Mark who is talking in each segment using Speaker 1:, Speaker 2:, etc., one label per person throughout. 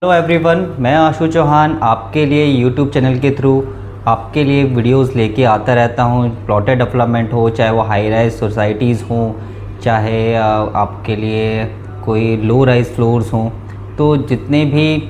Speaker 1: Hello everyone, मैं आशु चौहान आपके लिए यूट्यूब चैनल के थ्रू आपके लिए वीडियोस लेके आता रहता हूँ। प्लॉटेड डेवलपमेंट हो, चाहे वो हाई राइज सोसाइटीज़ हों, चाहे आपके लिए कोई लो राइज फ्लोर्स हों, तो जितने भी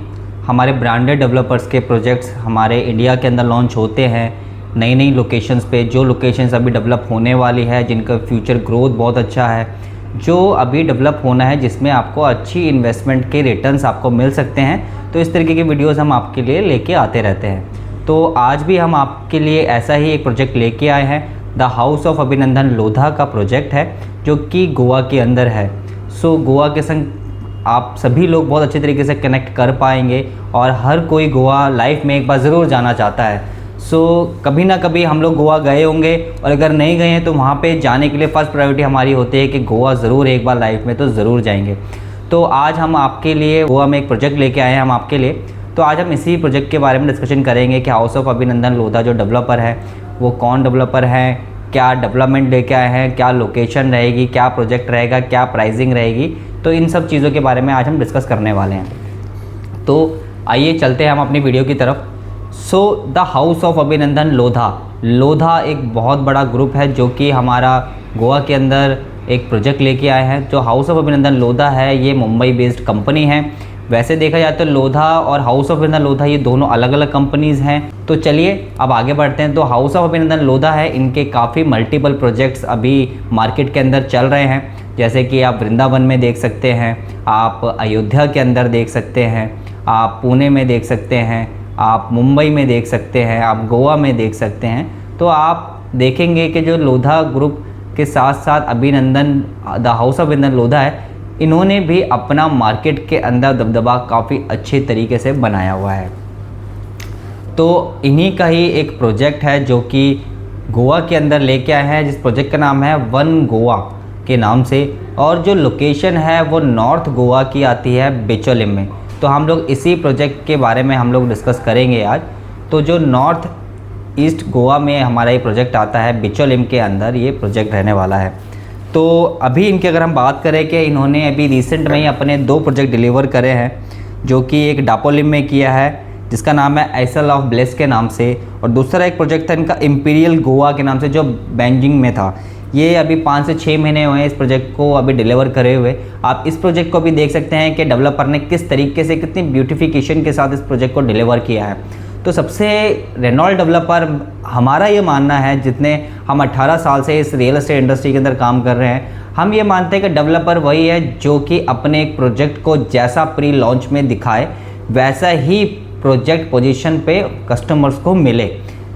Speaker 1: हमारे ब्रांडेड डेवलपर्स के प्रोजेक्ट्स हमारे इंडिया के अंदर लॉन्च होते हैं नई नई लोकेशंस पे, जो लोकेशंस अभी डेवलप होने वाली है, जिनका फ्यूचर ग्रोथ बहुत अच्छा है, जो अभी डेवलप होना है, जिसमें आपको अच्छी इन्वेस्टमेंट के रिटर्न्स आपको मिल सकते हैं, तो इस तरीके की वीडियोस हम आपके लिए लेके आते रहते हैं। तो आज भी हम आपके लिए ऐसा ही एक प्रोजेक्ट लेके आए हैं। द हाउस ऑफ अभिनंदन लोधा का प्रोजेक्ट है, जो कि गोवा के अंदर है। सो गोवा के संग आप सभी लोग बहुत अच्छे तरीके से कनेक्ट कर पाएंगे और हर कोई गोवा लाइफ में एक बार ज़रूर जाना चाहता है। कभी ना कभी हम लोग गोवा गए होंगे, और अगर नहीं गए हैं तो वहाँ पे जाने के लिए फ़र्स्ट प्रायोरिटी हमारी होती है कि गोवा ज़रूर एक बार लाइफ में तो ज़रूर जाएंगे। तो आज हम आपके लिए गोवा में एक प्रोजेक्ट लेके आए हैं हम आपके लिए। तो आज हम इसी प्रोजेक्ट के बारे में डिस्कशन करेंगे कि हाउस ऑफ अभिनंदन लोधा जो डेवलपर है वो कौन डेवलपर है, क्या डेवलपमेंट लेके आए हैं, क्या लोकेशन रहेगी, क्या प्रोजेक्ट रहेगा, क्या प्राइसिंग रहेगी। तो इन सब चीज़ों के बारे में आज हम डिस्कस करने वाले हैं। तो आइए चलते हैं हम अपनी वीडियो की तरफ। द हाउस ऑफ अभिनंदन लोधा एक बहुत बड़ा ग्रुप है जो कि हमारा गोवा के अंदर एक प्रोजेक्ट लेके आए हैं। जो हाउस ऑफ अभिनंदन लोधा है ये मुंबई बेस्ड कंपनी है। वैसे देखा जाए तो लोधा और हाउस ऑफ अभिनंदन लोधा ये दोनों अलग अलग कंपनीज़ हैं। तो चलिए अब आगे बढ़ते हैं। तो हाउस ऑफ अभिनंदन लोधा है, इनके काफ़ी मल्टीपल प्रोजेक्ट्स अभी मार्केट के अंदर चल रहे हैं, जैसे कि आप वृंदावन में देख सकते हैं, आप अयोध्या के अंदर देख सकते हैं, आप पुणे में देख सकते हैं, आप मुंबई में देख सकते हैं, आप गोवा में देख सकते हैं। तो आप देखेंगे कि जो लोधा ग्रुप के साथ साथ अभिनंदन द हाउस ऑफ अभिनंदन लोधा है, इन्होंने भी अपना मार्केट के अंदर दबदबा काफ़ी अच्छे तरीके से बनाया हुआ है। तो इन्हीं का ही एक प्रोजेक्ट है जो कि गोवा के अंदर लेके आए हैं, जिस प्रोजेक्ट का नाम है वन गोवा के नाम से, और जो लोकेशन है वो नॉर्थ गोवा की आती है बिचोलिम में। तो हम लोग इसी प्रोजेक्ट के बारे में हम लोग डिस्कस करेंगे आज। तो जो नॉर्थ ईस्ट गोवा में हमारा ये प्रोजेक्ट आता है, बिचोलिम के अंदर ये प्रोजेक्ट रहने वाला है। तो अभी इनकी अगर हम बात करें कि इन्होंने अभी रिसेंट में ही अपने 2 प्रोजेक्ट डिलीवर करे हैं, जो कि एक डापोलिम में किया है जिसका नाम है आइसल ऑफ ब्लेस के नाम से, और दूसरा एक प्रोजेक्ट था इनका इंपीरियल गोवा के नाम से जो बेजिंग में था। ये अभी 5 से 6 महीने हुए हैं इस प्रोजेक्ट को अभी डिलीवर करे हुए। आप इस प्रोजेक्ट को भी देख सकते हैं कि डेवलपर ने किस तरीके से, कितनी ब्यूटिफिकेशन के साथ इस प्रोजेक्ट को डिलीवर किया है। तो सबसे रेनॉल्ड डेवलपर हमारा ये मानना है, जितने हम 18 साल से इस रियल एस्टेट इंडस्ट्री के अंदर काम कर रहे हैं, हम ये मानते हैं कि डेवलपर वही है जो कि अपने एक प्रोजेक्ट को जैसा प्री लॉन्च में दिखाए वैसा ही प्रोजेक्ट पोजीशन पे कस्टमर्स को मिले।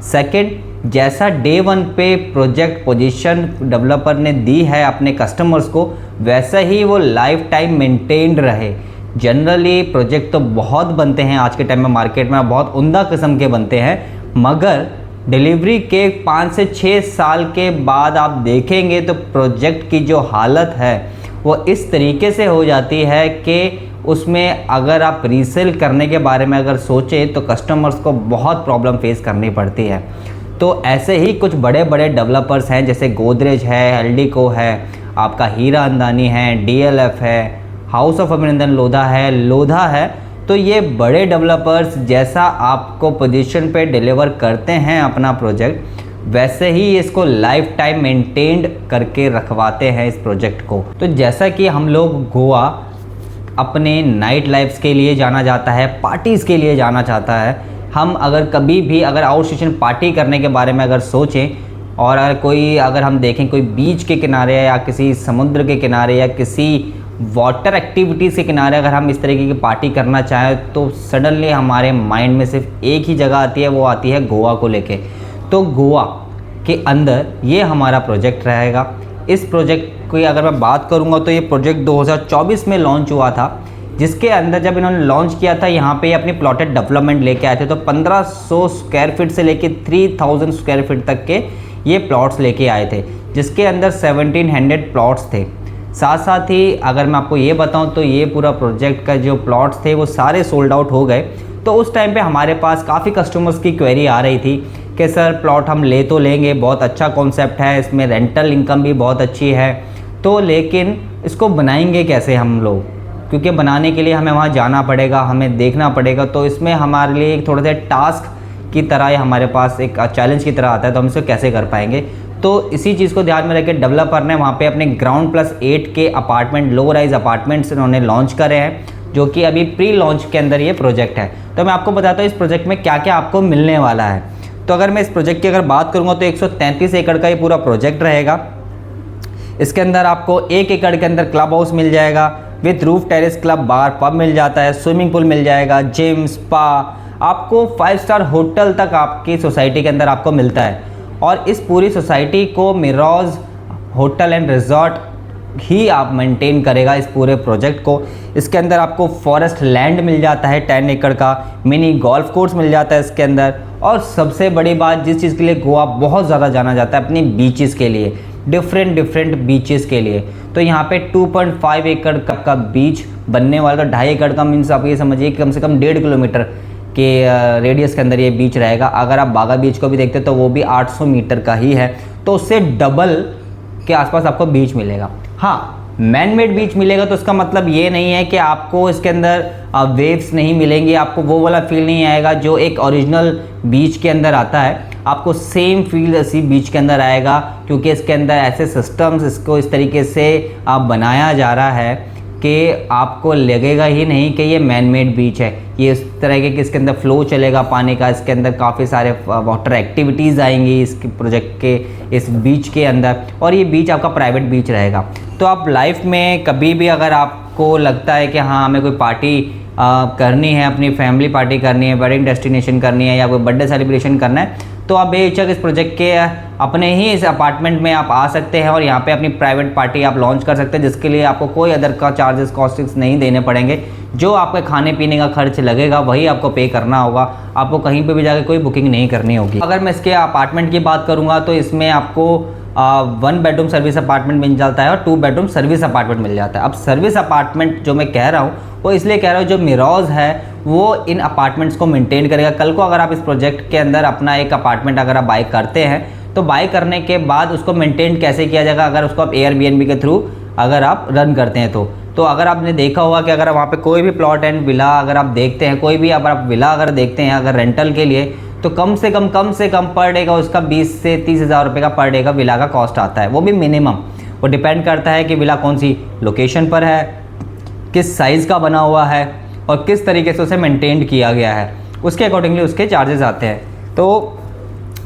Speaker 1: सेकंड, जैसा डे 1 पे प्रोजेक्ट पोजीशन डेवलपर ने दी है अपने कस्टमर्स को, वैसा ही वो लाइफ टाइम मेंटेन्ड रहे। जनरली प्रोजेक्ट तो बहुत बनते हैं आज के टाइम में मार्केट में, बहुत उम्दा किस्म के बनते हैं, मगर डिलीवरी के 5 से 6 साल के बाद आप देखेंगे तो प्रोजेक्ट की जो हालत है वो इस तरीके से हो जाती है कि उसमें अगर आप रीसेल करने के बारे में अगर सोचें तो कस्टमर्स को बहुत प्रॉब्लम फेस करनी पड़ती है। तो ऐसे ही कुछ बड़े बड़े डेवलपर्स हैं, जैसे गोदरेज है, एल्डिको है, आपका हीरा अंदानी है, डीएलएफ है, हाउस ऑफ अभिनंदन लोधा है। तो ये बड़े डेवलपर्स जैसा आपको पोजीशन पे डिलीवर करते हैं अपना प्रोजेक्ट, वैसे ही इसको लाइफ टाइम मेंटेन्ड करके रखवाते हैं इस प्रोजेक्ट को। तो जैसा कि हम लोग गोवा अपने नाइट लाइफ्स के लिए जाना जाता है, पार्टीज़ के लिए जाना चाहता है, हम अगर कभी भी अगर आउट स्टेशन पार्टी करने के बारे में अगर सोचें, और अगर हम देखें कोई बीच के किनारे या किसी समुद्र के किनारे या किसी वाटर एक्टिविटीज़ के किनारे अगर हम इस तरीके की पार्टी करना चाहें, तो सडनली हमारे माइंड में सिर्फ एक ही जगह आती है, वो आती है गोवा को लेके। तो गोवा के अंदर ये हमारा प्रोजेक्ट रहेगा। इस प्रोजेक्ट की अगर मैं बात करूँगा तो ये प्रोजेक्ट 2024 में लॉन्च हुआ था, जिसके अंदर जब इन्होंने लॉन्च किया था यहाँ पे अपनी प्लॉटेड डेवलपमेंट लेके आए थे। तो 1500 स्क्वायर फीट से लेके 3000 स्क्वायर फीट तक के ये प्लॉट्स लेके आए थे, जिसके अंदर 1700 प्लॉट्स थे। साथ साथ ही अगर मैं आपको ये बताऊं तो ये पूरा प्रोजेक्ट का जो प्लॉट्स थे वो सारे सोल्ड आउट हो गए। तो उस टाइम पे हमारे पास काफ़ी कस्टमर्स की क्वेरी आ रही थी कि सर प्लॉट हम ले तो लेंगे, बहुत अच्छा कॉन्सेप्ट है, इसमें रेंटल इनकम भी बहुत अच्छी है, तो लेकिन इसको बनाएंगे कैसे हम लोग। क्योंकि बनाने के लिए हमें वहाँ जाना पड़ेगा, हमें देखना पड़ेगा, तो इसमें हमारे लिए एक थोड़ा सा टास्क की तरह या हमारे पास एक चैलेंज की तरह आता है, तो हम इसे कैसे कर पाएंगे। तो इसी चीज़ को ध्यान में रख के डेवलपर ने वहाँ पे अपने ग्राउंड प्लस 8 के अपार्टमेंट, लो राइज अपार्टमेंट्स इन्होंने लॉन्च करे हैं, जो कि अभी प्री लॉन्च के अंदर ये प्रोजेक्ट है। तो मैं आपको बताता हूँ इस प्रोजेक्ट में क्या क्या आपको मिलने वाला है। तो अगर मैं इस प्रोजेक्ट की अगर बात करूँगा तो 133 एकड़ का ये पूरा प्रोजेक्ट रहेगा। इसके अंदर आपको 1 एकड़ के अंदर क्लब हाउस मिल जाएगा with roof terrace, club, bar, pub मिल जाता है, स्विमिंग पूल मिल जाएगा, जिम, स्पा, आपको 5 स्टार होटल तक आपकी सोसाइटी के अंदर आपको मिलता है। और इस पूरी सोसाइटी को मिराज होटल एंड रिजॉर्ट ही आप मेंटेन करेगा इस पूरे प्रोजेक्ट को। इसके अंदर आपको फॉरेस्ट लैंड मिल जाता है 10 एकड़ का, मिनी गोल्फ कोर्स मिल जाता है इसके अंदर, और सबसे बड़ी बात जिस चीज़ के लिए गोवा बहुत ज़्यादा जाना जाता है, अपनी बीचेस के लिए, डिफरेंट बीचेस के लिए। तो यहाँ पे 2.5 एकड़ का बीच बनने वाला, 2.5 एकड़ का मीन्स आप ये समझिए कम से कम 1.5 किलोमीटर के रेडियस के अंदर ये बीच रहेगा। अगर आप बागा बीच को भी देखते तो वो भी 800 मीटर का ही है, तो उससे डबल के आसपास आपको बीच मिलेगा। हाँ, मैन मेड बीच मिलेगा तो उसका मतलब ये नहीं है कि आपको इसके अंदर वेव्स नहीं मिलेंगी, आपको वो वाला फील नहीं आएगा जो एक ओरिजिनल बीच के अंदर आता है। आपको सेम फील इसी बीच के अंदर आएगा, क्योंकि इसके अंदर ऐसे सिस्टम्स, इसको इस तरीके से आप बनाया जा रहा है कि आपको लगेगा ही नहीं कि ये मैन मेड बीच है। ये इस तरह के कि इसके अंदर फ्लो चलेगा पानी का, इसके अंदर काफ़ी सारे वाटर एक्टिविटीज़ आएंगी इसके प्रोजेक्ट के इस बीच के अंदर, और ये बीच आपका प्राइवेट बीच रहेगा। तो आप लाइफ में कभी भी अगर आपको लगता है कि हाँ हमें कोई पार्टी करनी है, अपनी फैमिली पार्टी करनी है, वेडिंग डेस्टिनेशन करनी है, या कोई बर्थडे सेलिब्रेशन करना है, तो आप बेहिचक इस प्रोजेक्ट के अपने ही इस अपार्टमेंट में आप आ सकते हैं और यहाँ पे अपनी प्राइवेट पार्टी आप लॉन्च कर सकते हैं, जिसके लिए आपको कोई अदर का चार्जेस कॉस्टिंग्स नहीं देने पड़ेंगे। जो आपके खाने पीने का खर्च लगेगा वही आपको पे करना होगा, आपको कहीं पे भी जाकर कोई बुकिंग नहीं करनी होगी। अगर मैं इसके अपार्टमेंट की बात करूँगा तो इसमें आपको 1 बेडरूम सर्विस अपार्टमेंट मिल जाता है और 2 बेडरूम सर्विस अपार्टमेंट मिल जाता है। अब सर्विस अपार्टमेंट जो मैं कह रहा हूँ वो इसलिए कह रहा हूँ, जो मिराज है वो इन अपार्टमेंट्स को मेंटेन करेगा। कल को अगर आप इस प्रोजेक्ट के अंदर अपना एक अपार्टमेंट अगर आप बाय करते हैं तो बाय करने के बाद उसको मेंटेन कैसे किया जाएगा, अगर उसको आप एयरबीएनबी के थ्रू अगर आप रन करते हैं तो अगर आपने देखा होगा कि अगर वहाँ पे कोई भी प्लॉट एंड विला अगर आप देखते हैं, कोई भी अगर आप विला अगर देखते हैं अगर रेंटल के लिए, तो कम से कम पर डे का उसका 20 से 30 हज़ार रुपये का पर डे का विला का कॉस्ट आता है, वो भी मिनिमम। वो डिपेंड करता है कि विला कौन सी लोकेशन पर है, किस साइज़ का बना हुआ है और किस तरीके से उसे मेंटेन किया गया है, उसके अकॉर्डिंगली उसके चार्जेस आते हैं। तो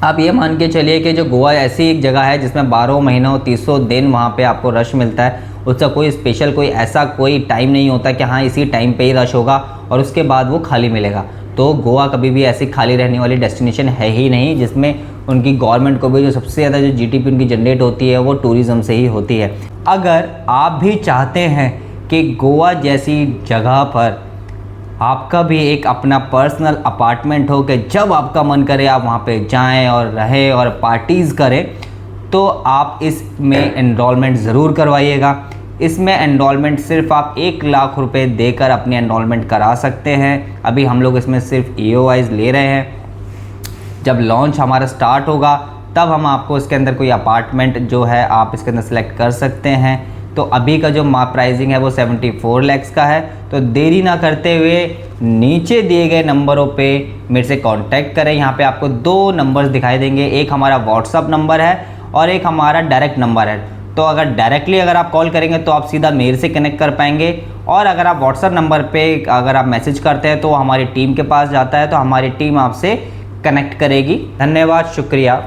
Speaker 1: आप ये मान के चलिए कि जो गोवा ऐसी एक जगह है जिसमें 12 महीनों 300 दिन वहाँ पे आपको रश मिलता है। उसका कोई स्पेशल ऐसा कोई टाइम नहीं होता कि हाँ इसी टाइम पे ही रश होगा और उसके बाद वो खाली मिलेगा। तो गोवा कभी भी ऐसी खाली रहने वाली डेस्टिनेशन है ही नहीं, जिसमें उनकी गवर्नमेंट को भी जो सबसे ज़्यादा जो जीडीपी उनकी जनरेट होती है वो टूरिज़्म से ही होती है। अगर आप भी चाहते हैं कि गोवा जैसी जगह पर आपका भी एक अपना पर्सनल अपार्टमेंट हो कि जब आपका मन करे आप वहाँ पे जाएं और रहें और पार्टीज़ करें, तो आप इसमें एनरोलमेंट ज़रूर करवाइएगा। इसमें एनरोलमेंट सिर्फ आप 1 लाख रुपए देकर अपनी एनरोलमेंट करा सकते हैं। अभी हम लोग इसमें सिर्फ EOIs ले रहे हैं। जब लॉन्च हमारा स्टार्ट होगा तब हम आपको इसके अंदर कोई अपार्टमेंट जो है आप इसके अंदर सेलेक्ट कर सकते हैं। तो अभी का जो प्राइसिंग है वो 74 लाख का है। तो देरी ना करते हुए नीचे दिए गए नंबरों पे मेरे से कांटेक्ट करें। यहाँ पे आपको 2 नंबर्स दिखाई देंगे, एक हमारा व्हाट्सअप नंबर है और एक हमारा डायरेक्ट नंबर है। तो अगर डायरेक्टली अगर आप कॉल करेंगे तो आप सीधा मेरे से कनेक्ट कर पाएंगे, और अगर आप व्हाट्सअप नंबर पे अगर आप मैसेज करते हैं तो हमारी टीम के पास जाता है, तो हमारी टीम आपसे कनेक्ट करेगी। धन्यवाद, शुक्रिया।